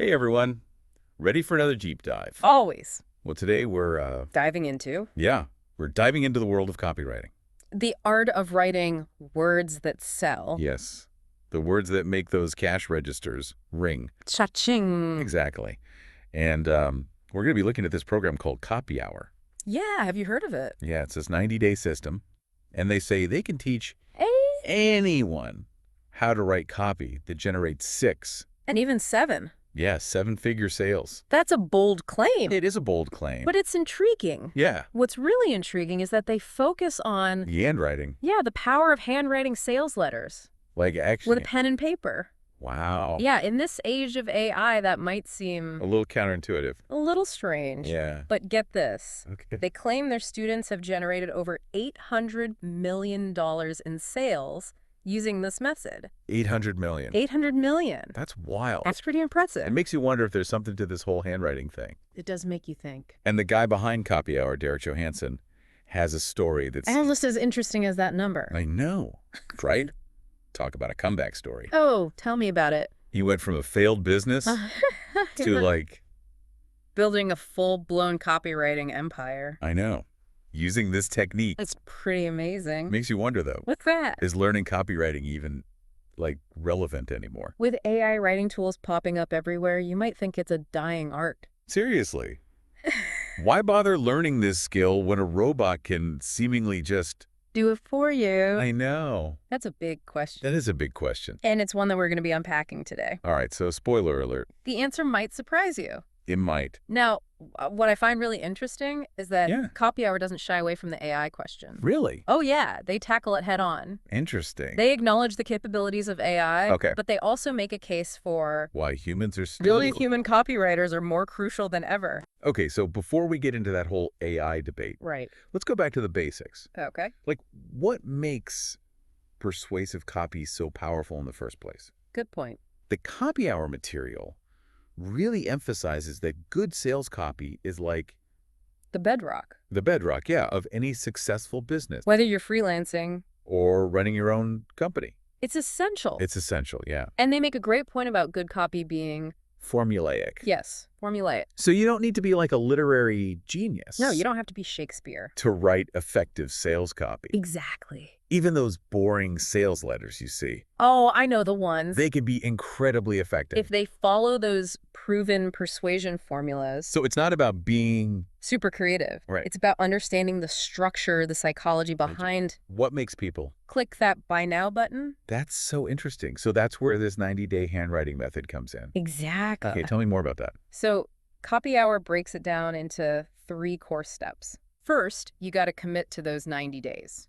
Hey everyone, ready for another deep dive? Always. Well, today we're Diving into we're diving into the world of copywriting. the art of writing words that sell. Yes, the words that make those cash registers ring. Cha-ching. Exactly. And we're going to be looking at this program called CopyHour. Yeah, have you heard of it? Yeah, it's this 90-day system, and they say they can teach Eh? anyone how to write copy that generates And even 7. seven-figure sales. That's a bold claim. It is a bold claim. But it's intriguing. Yeah, What's really intriguing is that they focus on, the handwriting, the power of handwriting sales letters like actually, with a pen and paper. wow. Yeah, in this age of AI, that might seem A little counterintuitive. a little strange. Yeah. But get this. Okay. They claim their students have generated over $800 million in sales using this method. 800 million. 800 million. That's wild. That's pretty impressive. It makes you wonder if there's something to this whole handwriting thing. It does make you think. And the guy behind CopyHour, Derek Johanson, has a story that's... Almost as interesting as that number. I know, right? Talk about a comeback story. Oh, tell me about it. He went from a failed business to like, building a full-blown copywriting empire. I know, using this technique. It's pretty amazing. Makes you wonder, though, What's that? is learning copywriting even, like, relevant anymore? With AI writing tools popping up everywhere, you might think it's a dying art. Seriously. Why bother learning this skill when a robot can seemingly just... Do it for you. I know. That's a big question. That is a big question. And it's one that we're going to be unpacking today. All right, so spoiler alert. The answer might surprise you. It might. Now, what I find really interesting is that Yeah. CopyHour doesn't shy away from the AI question. Really? Oh, yeah. They tackle it head on. Interesting. They acknowledge the capabilities of AI, Okay. but they also make a case for Why humans are still... really human copywriters are more crucial than ever. Okay, so before we get into that whole AI debate, Right. let's go back to the basics. Okay. Like, what makes persuasive copy so powerful in the first place? Good point. The CopyHour material really emphasizes that good sales copy is like The bedrock. the bedrock, of any successful business Whether you're freelancing, or running your own company. it's essential. It's essential, And they make a great point about good copy being, formulaic. yes, formulaic. So you don't need to be like a literary genius. No, you don't have to be Shakespeare. to write effective sales copy. Exactly. Even those boring sales letters you see, Oh, I know the ones. they can be incredibly effective. If they follow those proven persuasion formulas, So it's not about being super creative. Right. It's about understanding the structure, the psychology behind what makes people. click that buy now button. That's so interesting. So that's where this 90-day handwriting method comes in. Exactly. Okay, tell me more about that. So CopyHour breaks it down into 3 core steps. First, you got to commit to those 90 days.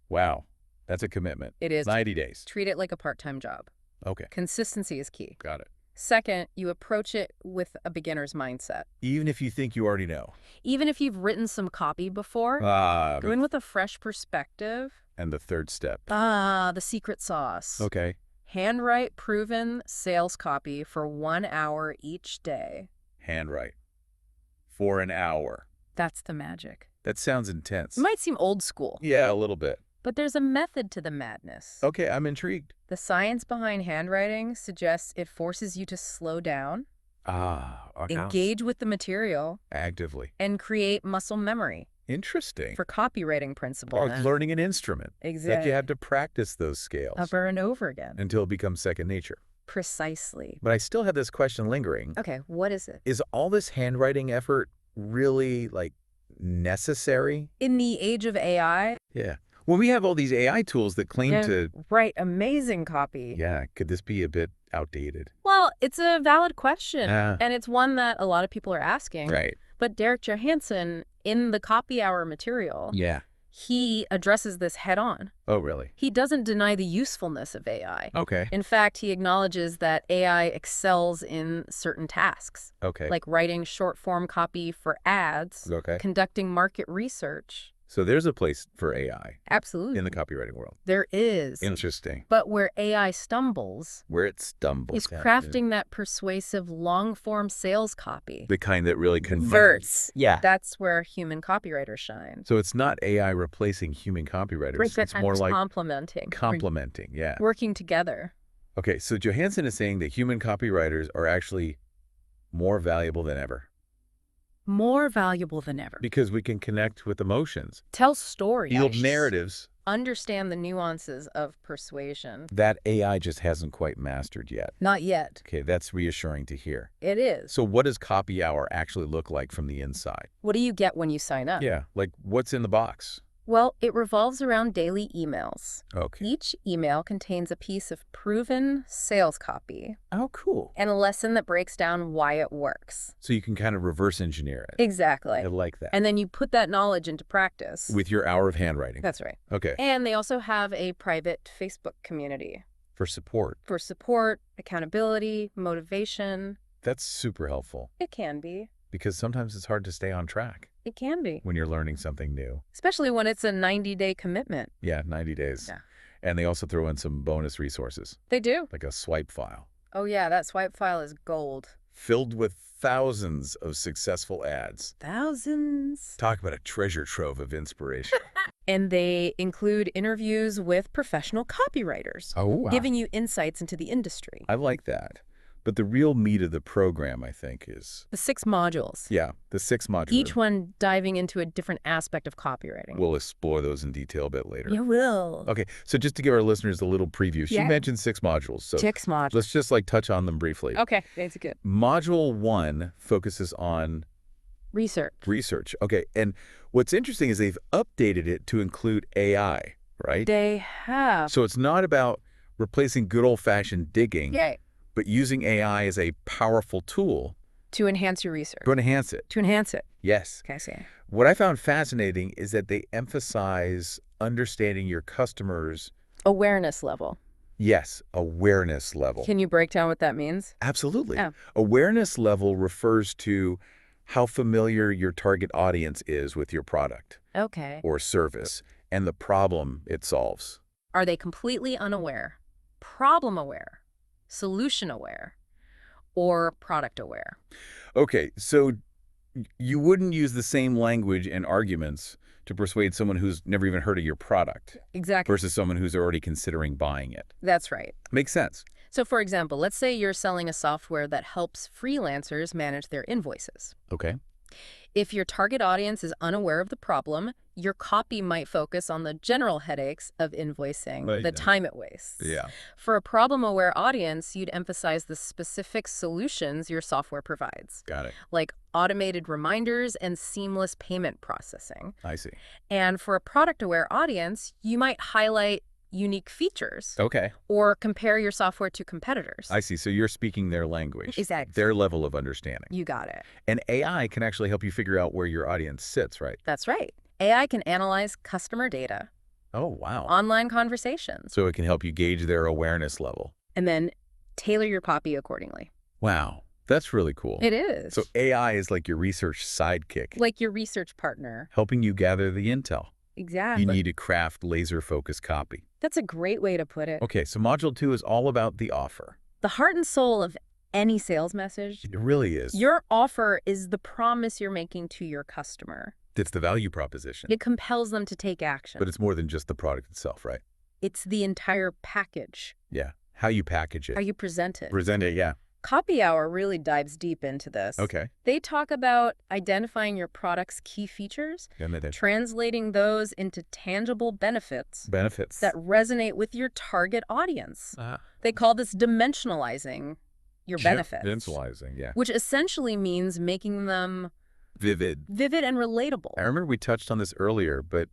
Wow, that's a commitment. It is. 90 days. Treat it like a part-time job. Okay, Consistency is key. got it. Second, you approach it with a beginner's mindset. Even if you think you already know. Even if you've written some copy before, go in with a fresh perspective. And the third step. The secret sauce. Okay. Handwrite proven sales copy for 1 hour each day. Handwrite. For an hour. That's the magic. That sounds intense. It might seem old school, Yeah, a little bit. but there's a method to the madness. Okay, I'm intrigued. The science behind handwriting suggests it forces you to slow down, Okay. engage with the material, Actively. and create muscle memory Interesting. for copywriting principles. Or learning an instrument. That Exactly. you have to practice those scales Over and over again. until it becomes second nature. Precisely. But I still have this question lingering. Okay, what is it? Is all this handwriting effort really, like, necessary? In the age of AI, Yeah. When we have all these AI tools that claim to... write amazing copy. Yeah, could this be a bit outdated? Well, it's a valid question, Yeah. and it's one that a lot of people are asking. Right. But Derek Johanson, in the CopyHour material, Yeah. he addresses this head on. Oh, really? He doesn't deny the usefulness of AI. Okay. In fact, he acknowledges that AI excels in certain tasks, Okay. like writing short-form copy for ads, Okay. conducting market research. So there's a place for AI Absolutely. in the copywriting world. There is. Interesting. But where AI stumbles Where it stumbles. is crafting that persuasive long-form sales copy. The kind that really converts. Yeah. That's where human copywriters shine. So it's not AI replacing human copywriters. It's more like complementing. complementing. Yeah. Working together. Okay, so Johansson is saying that human copywriters are actually More valuable than ever. More valuable than ever. Because we can connect with emotions. Tell stories. Build narratives. Understand the nuances of persuasion. That AI just hasn't quite mastered yet. Not yet. Okay, that's reassuring to hear. It is. So what does CopyHour actually look like from the inside? What do you get when you sign up? Yeah, like what's in the box? Well, it revolves around daily emails. Okay. Each email contains a piece of proven sales copy Oh, cool. and a lesson that breaks down why it works. So you can kind of reverse engineer it. Exactly. I like that. And then you put that knowledge into practice. With your hour of handwriting. That's right. Okay. And they also have a private Facebook community For support. for support, accountability, motivation. That's super helpful It can be. because sometimes it's hard to stay on track It can be. when you're learning something new. Especially when it's a 90-day commitment. Yeah, 90 days. Yeah. And they also throw in some bonus resources, They do. like a swipe file, Oh, yeah, that swipe file is gold. filled with thousands of successful ads. Thousands. Talk about a treasure trove of inspiration. And they include interviews with professional copywriters, Oh, wow. giving you insights into the industry. I like that. But the real meat of the program, I think, is, The 6 modules. yeah, the 6 modules. Each one diving into a different aspect of copywriting. We'll explore those in detail a bit later. You will. Okay, so just to give our listeners a little preview, she Yeah. mentioned 6 modules. So 6 modules. let's just like touch on them briefly. Okay, that's good. Module 1 focuses on Research. research. Okay, and what's interesting is they've updated it to include AI, right? They have. So it's not about replacing good old-fashioned digging, Yay. but using AI as a powerful tool To enhance your research. to enhance it. To enhance it. Yes. Okay, I see. What I found fascinating is that they emphasize understanding your customers' Awareness level. yes, awareness level. Can you break down what that means? Absolutely. Oh. Awareness level refers to how familiar your target audience is with your product Okay. or service and the problem it solves. Are they completely unaware, problem aware, solution aware, or product aware? Okay, so you wouldn't use the same language and arguments to persuade someone who's never even heard of your product Exactly. versus someone who's already considering buying it. That's right. Makes sense. So for example, let's say you're selling a software that helps freelancers manage their invoices. Okay. If your target audience is unaware of the problem, your copy might focus on the general headaches of invoicing, Right. the time it wastes. Yeah. For a problem-aware audience, you'd emphasize the specific solutions your software provides, Got it. like automated reminders and seamless payment processing. I see. And for a product-aware audience, you might highlight unique features Okay. or compare your software to competitors. I see. So you're speaking their language. Exactly. Their level of understanding. You got it. And AI can actually help you figure out where your audience sits, right? That's right. AI can analyze customer data, Oh, wow. online conversations, So it can help you gauge their awareness level. and then tailor your copy accordingly. Wow. That's really cool. It is. So AI is like your research sidekick, like your research partner. helping you gather the intel Exactly. you need to craft laser-focused copy. That's a great way to put it. Okay, so Module 2 is all about the offer. The heart and soul of any sales message. It really is. Your offer is the promise you're making to your customer. It's the value proposition. It compels them to take action. But it's more than just the product itself, right? It's the entire package. Yeah. How you package it. How you present it. Present it, yeah. CopyHour really dives deep into this. Okay. They talk about identifying your product's key features, And then translating those into tangible benefits benefits. that resonate with your target audience. Uh, They call this dimensionalizing your benefits, Visualizing, yeah. which essentially means making them Vivid. vivid and relatable. I remember we touched on this earlier, but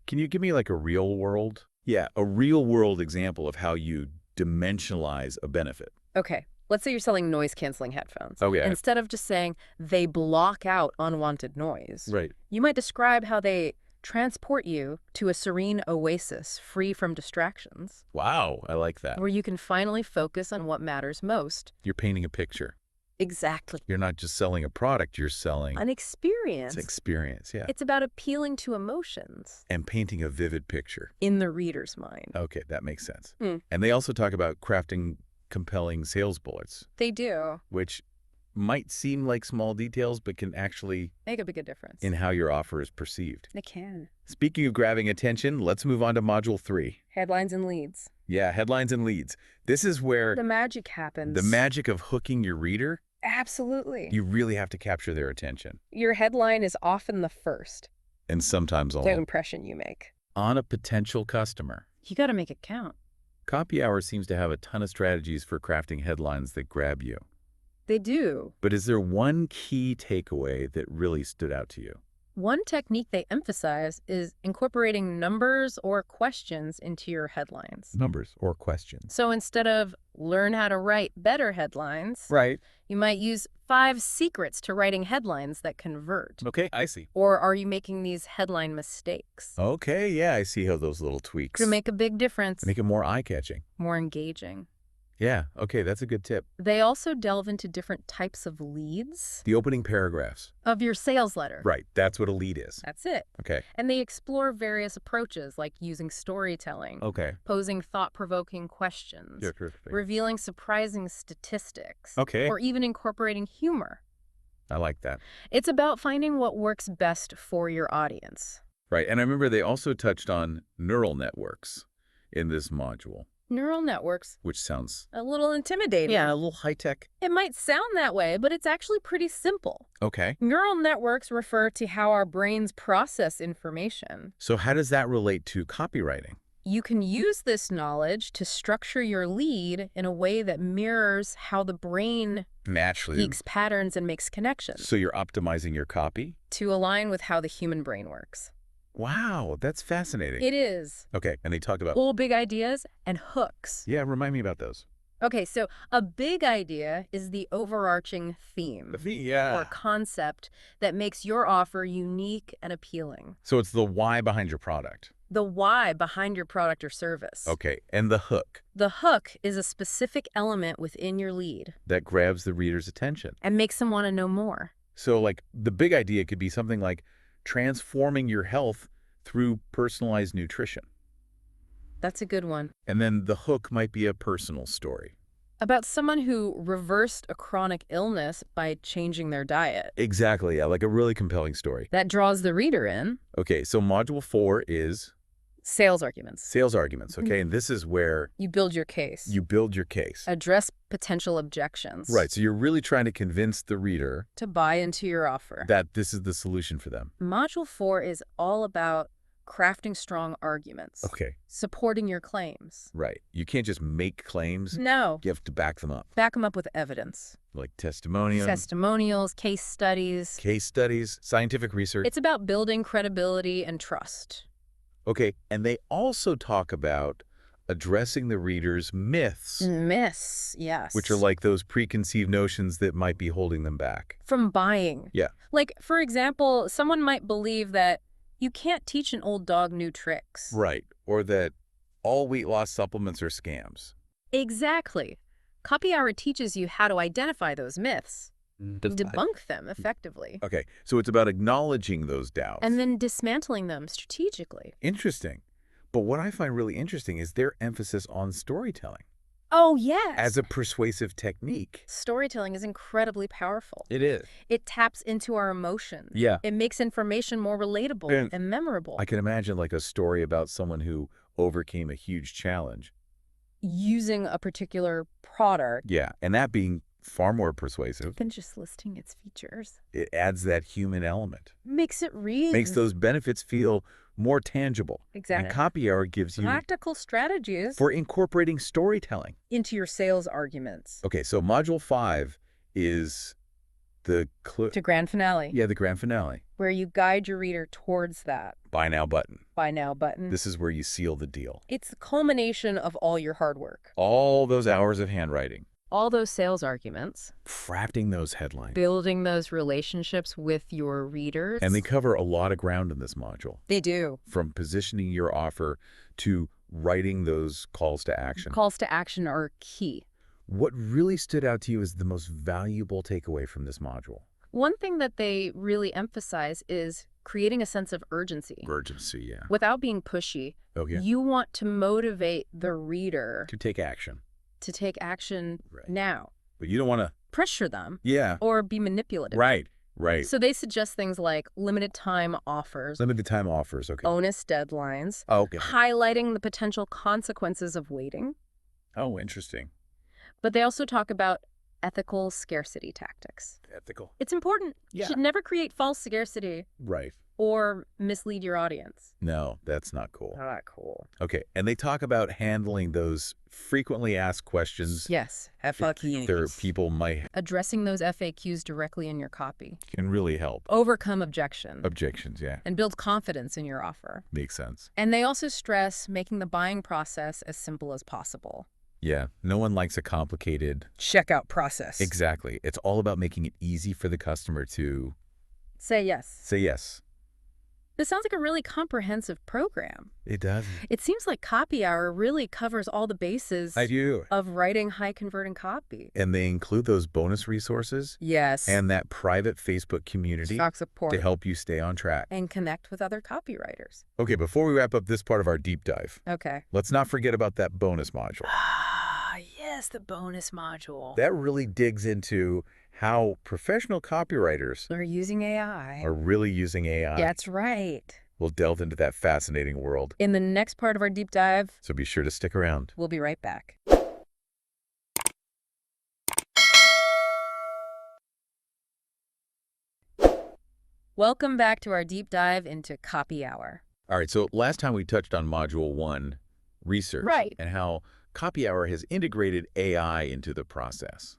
can you give me like a real world? Yeah, a real world example of how you dimensionalize a benefit. Okay, let's say you're selling noise-canceling headphones. Oh, yeah. Instead of just saying they block out unwanted noise, Right. you might describe how they transport you to a serene oasis free from distractions, Wow, I like that. where you can finally focus on what matters most. You're painting a picture. Exactly. You're not just selling a product, you're selling An experience. it's experience, yeah. It's about appealing to emotions And painting a vivid picture. in the reader's mind. Okay, that makes sense. Hmm. And they also talk about crafting compelling sales bullets, They do. which might seem like small details, but can actually Make a big difference. in how your offer is perceived. They can. Speaking of grabbing attention, let's move on to Module 3. Headlines and leads. Yeah, headlines and leads. This is where The magic happens. the magic of hooking your reader Absolutely. You really have to capture their attention. Your headline is often the first And sometimes the all impression you make. on a potential customer. You got to make it count. CopyHour seems to have a ton of strategies for crafting headlines that grab you. They do. But is there one key takeaway that really stood out to you? One technique they emphasize is incorporating numbers or questions into your headlines. Numbers or questions. So instead of learn how to write better headlines, Right. you might use 5 secrets to writing headlines that convert. Okay, I see. Or are you making these headline mistakes? Okay, yeah, I see how those little tweaks To make a big difference, make it more eye-catching. more engaging. Yeah, okay, that's a good tip. They also delve into different types of leads The opening paragraphs. of your sales letter. Right, that's what a lead is. That's it. Okay. And they explore various approaches like using storytelling, Okay. posing thought-provoking questions, Yeah, perfect. revealing surprising statistics, Okay. or even incorporating humor. I like that. It's about finding what works best for your audience. Right, and I remember they also touched on neural networks in this module, Neural networks, which sounds, a little intimidating. yeah, a little high-tech. It might sound that way, but it's actually pretty simple. Okay. Neural networks refer to how our brains process information. So how does that relate to copywriting? You can use this knowledge to structure your lead in a way that mirrors how the brain Naturally. seeks patterns and makes connections So you're optimizing your copy? to align with how the human brain works. Wow, that's fascinating. It is. Okay, and they talked about, Cool big ideas and hooks. yeah, remind me about those. Okay, so a big idea is the overarching theme or concept that makes your offer unique and appealing. So it's the why behind your product. The why behind your product or service. Okay, and the hook The hook is a specific element within your lead that grabs the reader's attention. and makes them want to know more. So like the big idea could be something like transforming your health through personalized nutrition. That's a good one. And then the hook might be a personal story. About someone who reversed a chronic illness by changing their diet. Exactly, yeah, like a really compelling story. That draws the reader in. Okay, so module 4 is Sales arguments. sales arguments, okay? And this is where You build your case. you build your case. Address potential objections. Right, so you're really trying to convince the reader To buy into your offer. that this is the solution for them. Module 4 is all about crafting strong arguments. Okay, Supporting your claims. right. You can't just make claims. No. You have to back them up, Back them up with evidence. like testimonials, Testimonials, case studies. case studies, scientific research. It's about building credibility and trust. Okay, and they also talk about addressing the reader's myths, Yes. which are like those preconceived notions that might be holding them back. From buying. Yeah. Like, for example, someone might believe that you can't teach an old dog new tricks. Right, or that all weight loss supplements are scams. Exactly. CopyHour teaches you how to identify those myths, debunk them effectively, Okay, so it's about acknowledging those doubts. and then dismantling them strategically. Interesting. But what I find really interesting is their emphasis on storytelling Oh, yes. as a persuasive technique. Storytelling is incredibly powerful. It is. It taps into our emotions. Yeah. It makes information more relatable and memorable. I can imagine like a story about someone who overcame a huge challenge. Using a particular product Yeah, and that being far more persuasive. than just listing its features. It adds that human element. Makes it real. Makes those benefits feel more tangible. Exactly. And CopyHour gives you practical strategies for incorporating storytelling. into your sales arguments. Okay, so module 5 is the To grand finale, the grand finale. where you guide your reader towards that Buy now button. buy now button. This is where you seal the deal. It's the culmination of all your hard work. All those hours of handwriting, All those sales arguments, crafting those headlines. building those relationships with your readers. And they cover a lot of ground in this module, They do. from positioning your offer to writing those calls to action. Calls to action are key. What really stood out to you as the most valuable takeaway from this module? One thing that they really emphasize is creating a sense of urgency. Urgency, yeah. Without being pushy, Okay. you want to motivate the reader To take action. to take action Right. now. But you don't want to, Pressure them yeah. or be manipulative. Right. So they suggest things like limited time offers, Limited time offers, okay. bonus deadlines, Okay. highlighting the potential consequences of waiting. Oh, interesting. But they also talk about ethical scarcity tactics. Ethical. It's important. Yeah. You should never create false scarcity. Right. Or mislead your audience. No, that's not cool. Not cool. Okay, and they talk about handling those frequently asked questions. Yes, FAQs. There people might Addressing those FAQs directly in your copy. can really help. Overcome objection. Objections, yeah. And build confidence in your offer. Makes sense. And they also stress making the buying process as simple as possible. Yeah, no one likes a complicated Checkout process. Exactly. It's all about making it easy for the customer to Say yes. say yes. This sounds like a really comprehensive program. It does. It seems like CopyHour really covers all the bases I do. of writing high-converting copy. And they include those bonus resources Yes. and that private Facebook community Stock support. to help you stay on track. And connect with other copywriters. Okay, before we wrap up this part of our deep dive, Okay. let's not forget about that bonus module. Ah, yes, the bonus module. That really digs into how professional copywriters They're using AI. are really using AI. That's right. We'll delve into that fascinating world. In the next part of our deep dive, So be sure to stick around. we'll be right back. Welcome back to our deep dive into CopyHour. All right, so last time we touched on Module 1, research, Right. and how CopyHour has integrated AI into the process.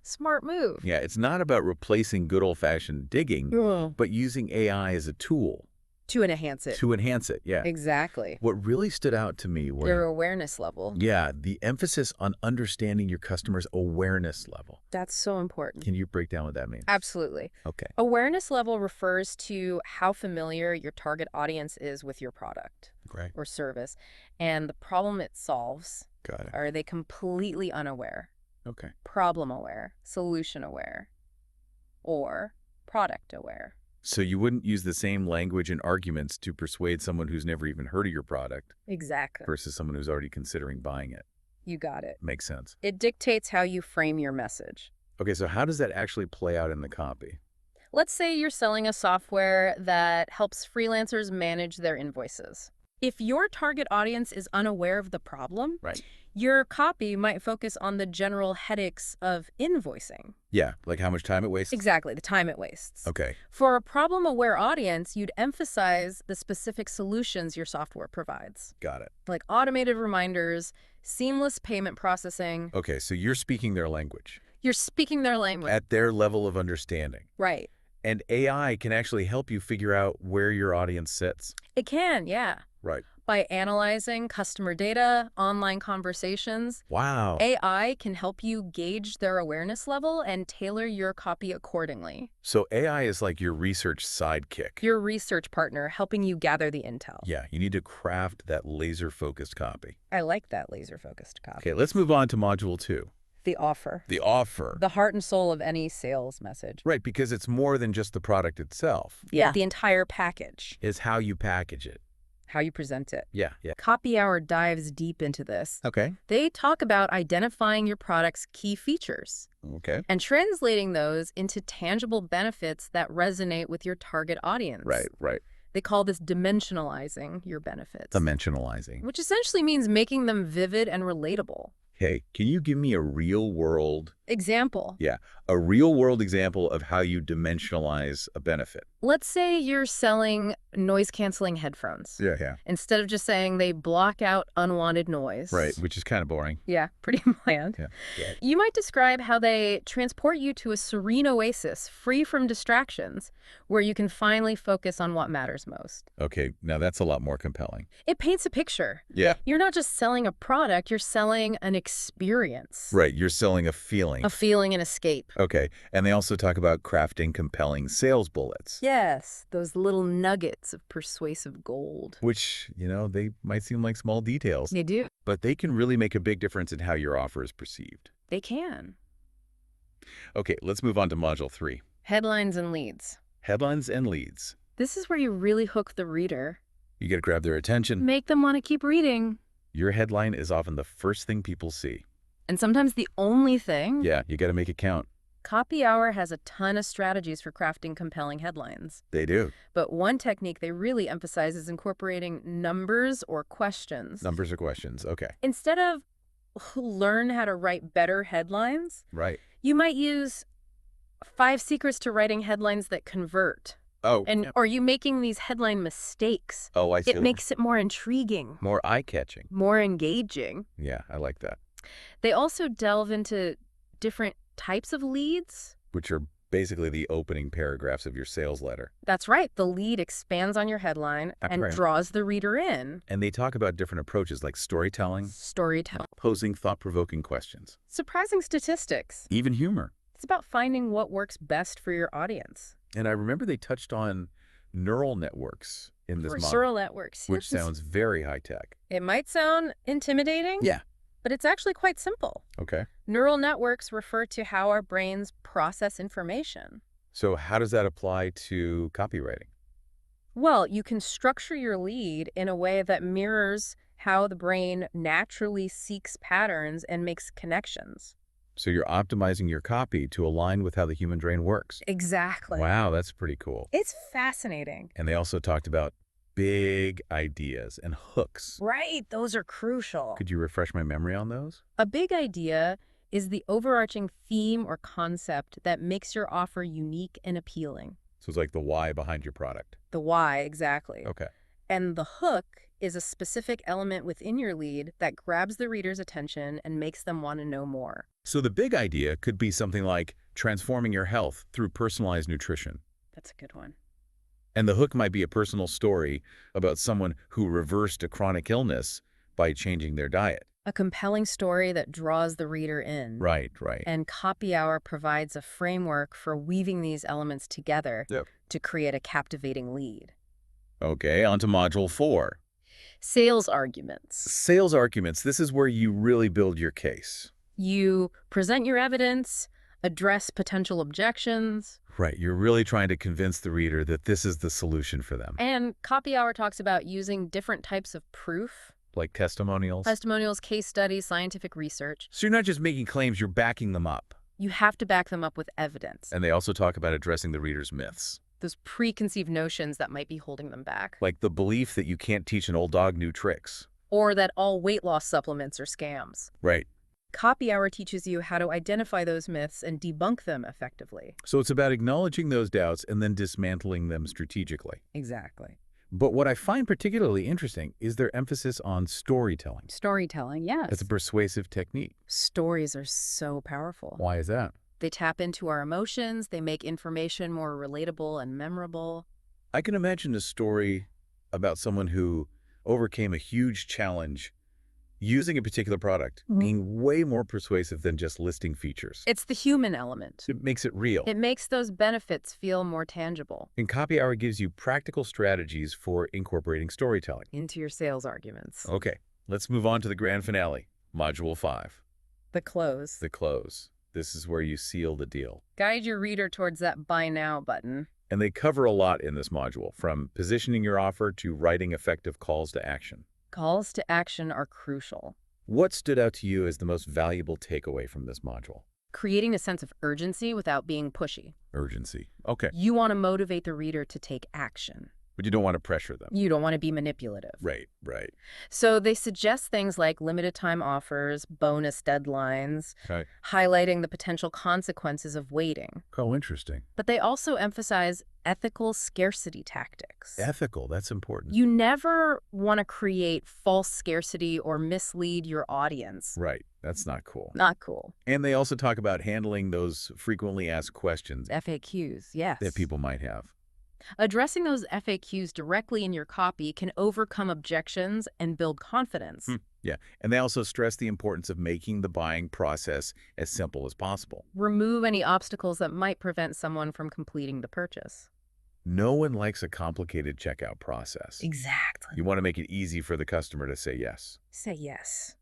Smart move. Yeah, it's not about replacing good old-fashioned digging, To but using AI as a tool enhance it. to enhance it, yeah. Exactly. What really stood out to me Their were, awareness level. yeah, the emphasis on understanding your customer's awareness level. That's so important. Can you break down what that means? Absolutely. Okay. Awareness level refers to how familiar your target audience is with your product Great. or service and the problem it solves. Got it. Are they completely unaware, Okay. problem aware, solution aware, or product aware? So you wouldn't use the same language and arguments to persuade someone who's never even heard of your product Exactly. versus someone who's already considering buying it. You got it. Makes sense. It dictates how you frame your message. Okay, so how does that actually play out in the copy? Let's say you're selling a software that helps freelancers manage their invoices. If your target audience is unaware of the problem, Right. your copy might focus on the general headaches of invoicing. Yeah, like how much time it wastes? Exactly, the time it wastes. Okay. For a problem-aware audience, you'd emphasize the specific solutions your software provides, Got it. like automated reminders, seamless payment processing. Okay, so you're speaking their language You're speaking their language. at their level of understanding. Right. And AI can actually help you figure out where your audience sits. It can, yeah. Right. By analyzing customer data, online conversations, Wow. AI can help you gauge their awareness level and tailor your copy accordingly. So AI is like your research sidekick. Your research partner helping you gather the intel. Yeah, you need to craft that laser-focused copy. I like that laser-focused copy. Okay, let's move on to Module 2. The offer. The offer. The heart and soul of any sales message. Right, because it's more than just the product itself. Yeah. The entire package. It's how you package it. How you present it. Yeah. CopyHour dives deep into this. Okay. They talk about identifying your product's key features Okay. and translating those into tangible benefits that resonate with your target audience. Right. They call this dimensionalizing your benefits. Dimensionalizing. Which essentially means making them vivid and relatable. Hey, can you give me a real-world, Example. a real-world example of how you dimensionalize a benefit? Let's say you're selling noise-canceling headphones. Yeah. Instead of just saying they block out unwanted noise. Right, which is kind of boring. Yeah, pretty bland. Yeah. You might describe how they transport you to a serene oasis free from distractions where you can finally focus on what matters most. Okay, now that's a lot more compelling. It paints a picture. Yeah. You're not just selling a product, you're selling an experience. Right, you're selling a feeling. A feeling and escape. Okay, and they also talk about crafting compelling sales bullets. Yes, those little nuggets of persuasive gold. Which, they might seem like small details, They do. but they can really make a big difference in how your offer is perceived. They can. Okay, let's move on to Module 3. Headlines and leads. Headlines and leads. This is where you really hook the reader. You got to grab their attention. Make them want to keep reading. Your headline is often the first thing people see. And sometimes the only thing. Yeah, you got to make it count. CopyHour has a ton of strategies for crafting compelling headlines. They do. But one technique they really emphasize is incorporating numbers or questions. Numbers or questions. Okay. Instead of learn how to write better headlines, Right. You might use 5 secrets to writing headlines that convert. Oh, And yeah. are you making these headline mistakes? Oh, I see. It makes it more intriguing, More eye-catching. more engaging. Yeah, I like that. They also delve into different types of leads. Which are basically the opening paragraphs of your sales letter. That's right. The lead expands on your headline and Right. draws the reader in. And they talk about different approaches like storytelling, Storytelling. posing thought-provoking questions, Surprising statistics. even humor. It's about finding what works best for your audience. And I remember they touched on neural networks in this model, Neural networks. which sounds very high-tech. It might sound intimidating. Yeah. But it's actually quite simple. Okay. Neural networks refer to how our brains process information. So how does that apply to copywriting? Well, you can structure your lead in a way that mirrors how the brain naturally seeks patterns and makes connections. So you're optimizing your copy to align with how the human brain works. Exactly. Wow, that's pretty cool. It's fascinating. And they also talked about big ideas and hooks. Right, those are crucial. Could you refresh my memory on those? A big idea is the overarching theme or concept that makes your offer unique and appealing. So it's like the why behind your product. The why, exactly. Okay. And the hook is a specific element within your lead that grabs the reader's attention and makes them want to know more. So the big idea could be something like transforming your health through personalized nutrition. That's a good one. And the hook might be a personal story about someone who reversed a chronic illness by changing their diet. A compelling story that draws the reader in. Right, right. And CopyHour provides a framework for weaving these elements together to create a captivating lead. Okay, on to Module 4. Sales arguments. Sales arguments. This is where you really build your case. You present your evidence, address potential objections. Right, you're really trying to convince the reader that this is the solution for them. And CopyHour talks about using different types of proof. Like testimonials? Testimonials, case studies, scientific research. So you're not just making claims, you're backing them up. You have to back them up with evidence. And they also talk about addressing the reader's myths. Those preconceived notions that might be holding them back. Like the belief that you can't teach an old dog new tricks. Or that all weight loss supplements are scams. Right. CopyHour teaches you how to identify those myths and debunk them effectively. So it's about acknowledging those doubts and then dismantling them strategically. Exactly. But what I find particularly interesting is their emphasis on storytelling. Storytelling, yes. As a persuasive technique. Stories are so powerful. Why is that? They tap into our emotions, they make information more relatable and memorable. I can imagine a story about someone who overcame a huge challenge using a particular product being way more persuasive than just listing features. It's the human element. It makes it real. It makes those benefits feel more tangible. And CopyHour gives you practical strategies for incorporating storytelling. Into your sales arguments. Okay, let's move on to the grand finale, Module 5. The close. The close. This is where you seal the deal. Guide your reader towards that buy now button. And they cover a lot in this module, from positioning your offer to writing effective calls to action. Calls to action are crucial. What stood out to you as the most valuable takeaway from this module? Creating a sense of urgency without being pushy. Urgency. Okay. You want to motivate the reader to take action. But you don't want to pressure them. You don't want to be manipulative. Right, right. So they suggest things like limited time offers, bonus deadlines, Okay. highlighting the potential consequences of waiting. Oh, interesting. But they also emphasize ethical scarcity tactics. Ethical, that's important. You never want to create false scarcity or mislead your audience. Right, that's not cool. Not cool. And they also talk about handling those frequently asked questions FAQs, yes. that people might have. Addressing those FAQs directly in your copy can overcome objections and build confidence. Yeah, and they also stress the importance of making the buying process as simple as possible. Remove any obstacles that might prevent someone from completing the purchase. No one likes a complicated checkout process. Exactly. You want to make it easy for the customer to say yes. Say yes.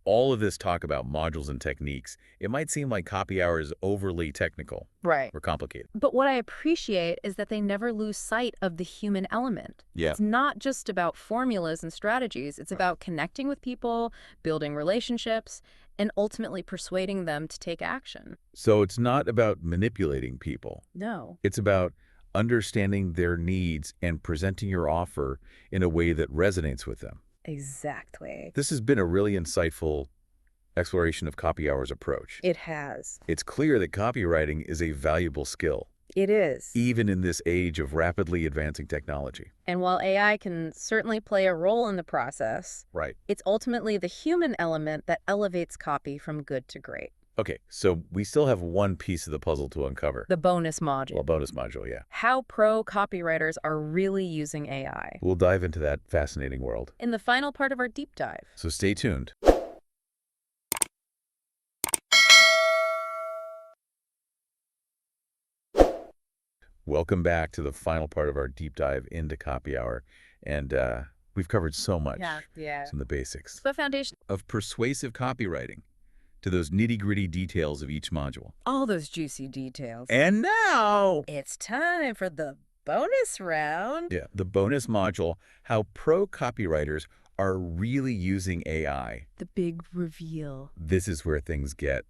All of this talk about modules and techniques, it might seem like CopyHour is overly technical Right. or complicated. But what I appreciate is that they never lose sight of the human element. Yeah. It's not just about formulas and strategies. It's about connecting with people, building relationships, and ultimately persuading them to take action. So it's not about manipulating people. No. It's about understanding their needs and presenting your offer in a way that resonates with them. Exactly. This has been a really insightful exploration of CopyHour's approach. It has. It's clear that copywriting is a valuable skill, It is. even in this age of rapidly advancing technology. And while AI can certainly play a role in the process, Right. it's ultimately the human element that elevates copy from good to great. Okay, so we still have one piece of the puzzle to uncover. The bonus module. Well, bonus module, yeah. How pro copywriters are really using AI. We'll dive into that fascinating world. In the final part of our deep dive. So stay tuned. Welcome back to the final part of our deep dive into CopyHour. And we've covered so much from the basics The foundation. of persuasive copywriting to those nitty-gritty details of each module. All those juicy details. And now, It's time for the bonus round. yeah, the bonus module, how pro copywriters are really using AI. The big reveal. This is where things get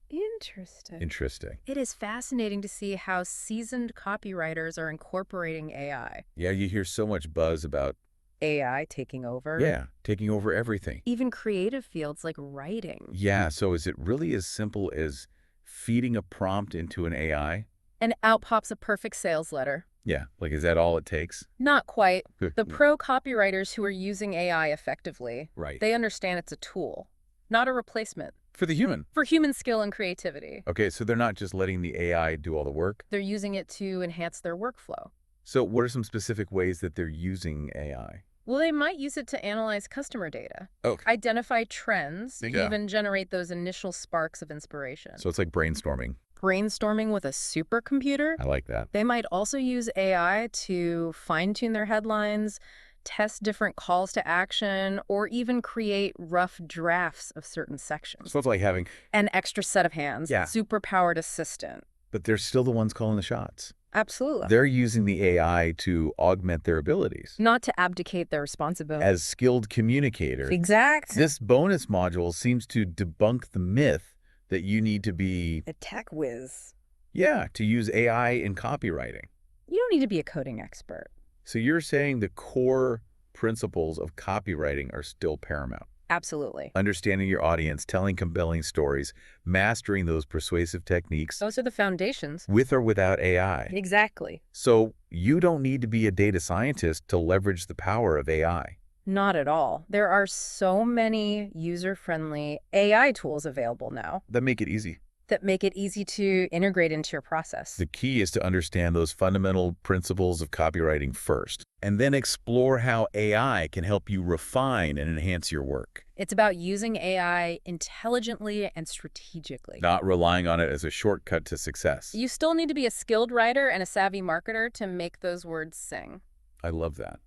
Interesting. interesting. It is fascinating to see how seasoned copywriters are incorporating AI. Yeah, you hear so much buzz about, AI taking over. yeah, taking over everything. Even creative fields like writing. Yeah, so is it really as simple as feeding a prompt into an AI? And out pops a perfect sales letter. Yeah, like is that all it takes? Not quite. The pro copywriters who are using AI effectively, Right. they understand it's a tool, not a replacement. For the human. For human skill and creativity. Okay, so they're not just letting the AI do all the work. They're using it to enhance their workflow. So what are some specific ways that they're using AI? Well, they might use it to analyze customer data, Okay. identify trends, Yeah. even generate those initial sparks of inspiration. So it's like brainstorming. Brainstorming with a supercomputer. I like that. They might also use AI to fine-tune their headlines, test different calls to action, or even create rough drafts of certain sections. So it's like having, An extra set of hands, Yeah. superpowered assistant. but they're still the ones calling the shots. Absolutely. They're using the AI to augment their abilities. Not to abdicate their responsibility. As skilled communicators, Exact. this bonus module seems to debunk the myth that you need to be, A tech whiz. yeah, to use AI in copywriting. You don't need to be a coding expert. So you're saying the core principles of copywriting are still paramount. Absolutely. Understanding your audience, telling compelling stories, mastering those persuasive techniques Those are the foundations. with or without AI. Exactly. So you don't need to be a data scientist to leverage the power of AI. Not at all. There are so many user-friendly AI tools available now That make it easy. that make it easy to integrate into your process. The key is to understand those fundamental principles of copywriting first, and then explore how AI can help you refine and enhance your work, It's about using AI intelligently and strategically. not relying on it as a shortcut to success. You still need to be a skilled writer and a savvy marketer to make those words sing. I love that.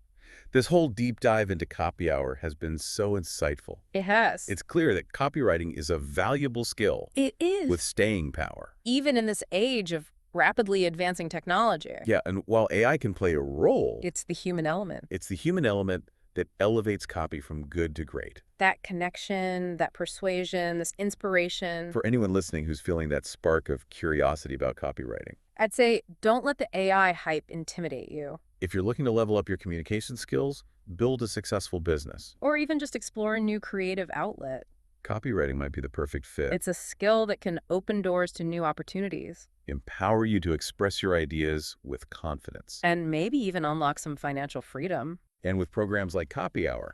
This whole deep dive into CopyHour has been so insightful. It has. It's clear that copywriting is a valuable skill It is. with staying power. Even in this age of rapidly advancing technology. Yeah, and while AI can play a role, It's the human element. it's the human element that elevates copy from good to great. That connection, that persuasion, this inspiration. For anyone listening who's feeling that spark of curiosity about copywriting, I'd say don't let the AI hype intimidate you. if you're looking to level up your communication skills, build a successful business, Or even just explore a new creative outlet. copywriting might be the perfect fit. It's a skill that can open doors to new opportunities. Empower you to express your ideas with confidence. And maybe even unlock some financial freedom. And with programs like CopyHour,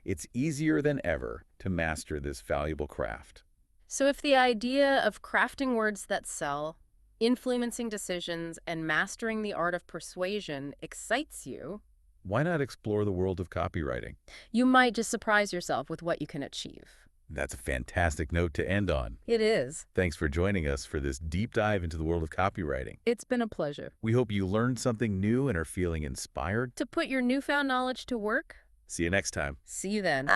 it's easier than ever to master this valuable craft. So if the idea of crafting words that sell, influencing decisions, and mastering the art of persuasion excites you, Why not explore the world of copywriting? you might just surprise yourself with what you can achieve. That's a fantastic note to end on. It is. Thanks for joining us for this deep dive into the world of copywriting. It's been a pleasure. We hope you learned something new and are feeling inspired. To put your newfound knowledge to work, See you next time. see you then.